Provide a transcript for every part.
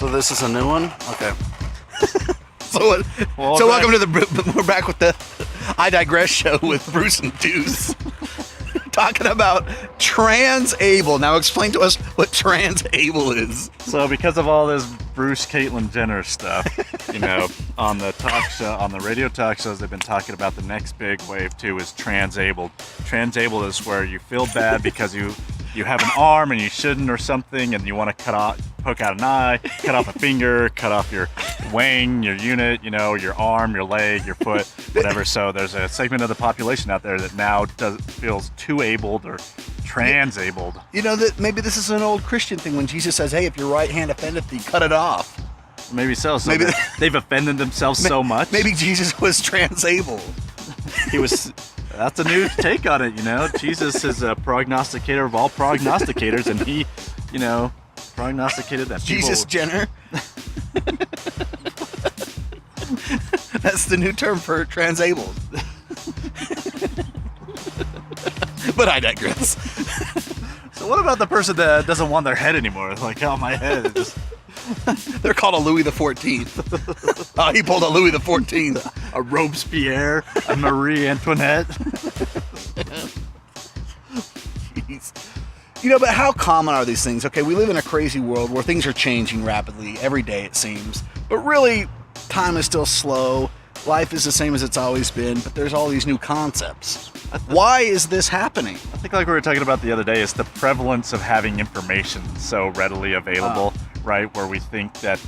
So this is a new one? Okay. So welcome to we're back with the I Digress show with Bruce and Deuce. Talking about trans-able. Now explain to us what trans-able is. So because of all this Bruce Caitlyn Jenner stuff, on the talk show, on the radio talk shows, they've been talking about the next big wave too is trans-abled. Trans-abled is where you feel bad because you have an arm and you shouldn't or something, and you want to poke out an eye, cut off a finger, cut off your wing, your unit, your arm, your leg, your foot, whatever. So there's a segment of the population out there that now feels too abled or trans-abled. That maybe this is an old Christian thing when Jesus says, hey, if your right hand offendeth thee, cut it off. Maybe so. Maybe they've offended themselves so much. Maybe Jesus was trans-able. He was... That's a new take on it, Jesus is a prognosticator of all prognosticators, and he, prognosticated that Jesus Jenner. That's the new term for trans-abled. But I digress. So what about the person that doesn't want their head anymore? Like, oh, my head is just... They're called a Louis the 14th. Oh, he pulled a Louis the 14th. A Robespierre, a Marie Antoinette. Jeez. But how common are these things? Okay, we live in a crazy world where things are changing rapidly every day, it seems. But really, time is still slow. Life is the same as it's always been, but there's all these new concepts. Why is this happening? I think like we were talking about the other day, is the prevalence of having information so readily available, right? Where we think that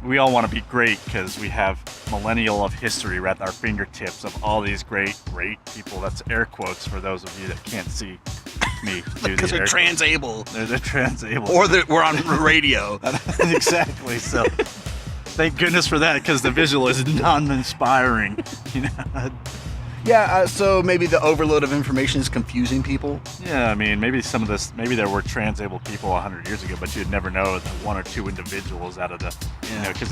we all want to be great because we have millennial of history right at our fingertips of all these great people. That's air quotes for those of you that can't see me. Because they're trans-able. They're trans-able. Or we're on radio. Exactly. So thank goodness for that, because the visual is non-inspiring. Yeah, so maybe the overload of information is confusing people. Yeah, I mean, maybe there were trans-able people 100 years ago, but you'd never know that one or two individuals out of the, because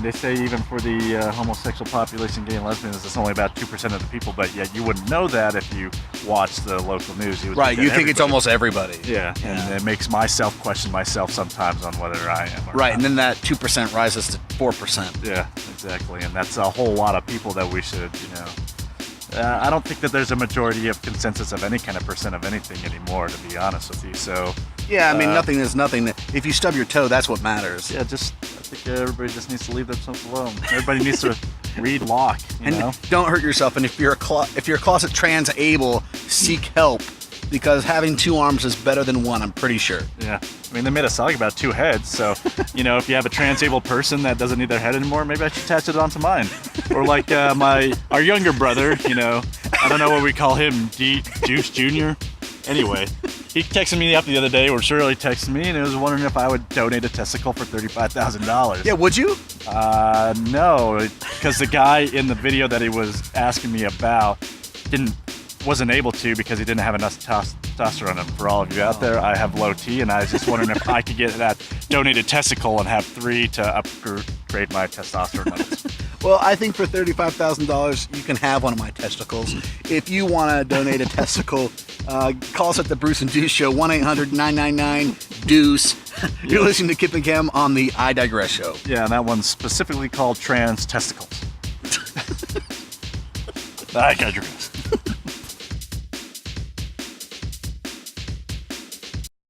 they say even for the homosexual population, gay and lesbians, it's only about 2% of the people, but yet you wouldn't know that if you watch the local news. You think it's almost everybody. Yeah, and it makes myself question myself sometimes on whether I am or right, not. And then that 2% rises to 4%. Yeah, exactly, and that's a whole lot of people that we should, I don't think that there's a majority of consensus of any kind of percent of anything anymore, to be honest with you. So yeah, I mean, nothing is nothing. If you stub your toe, that's what matters. Yeah, I think everybody just needs to leave themselves alone. Everybody needs to read Locke, and don't hurt yourself. And if you're a closet trans-able, seek help, because having two arms is better than one, I'm pretty sure. Yeah. I mean, they made a song about two heads, so, if you have a trans-able person that doesn't need their head anymore, maybe I should attach it onto mine. Or like our younger brother, I don't know what we call him, Juice Jr. Anyway, he texted me up the other day, or Shirley texted me, and he was wondering if I would donate a testicle for $35,000. Yeah, would you? No, because the guy in the video that he was asking me about wasn't able to because he didn't have enough testosterone. And for all of you out there, I have low T, and I was just wondering if I could get that donated testicle and have 3 to upgrade my testosterone levels. Well, I think for $35,000, you can have one of my testicles. If you want to donate a testicle, call us at the Bruce and Deuce Show, 1-800-999-DEUCE. You're listening to Kipp and Kam on the I Digress Show. Yeah, and that one's specifically called trans testicles. I digress.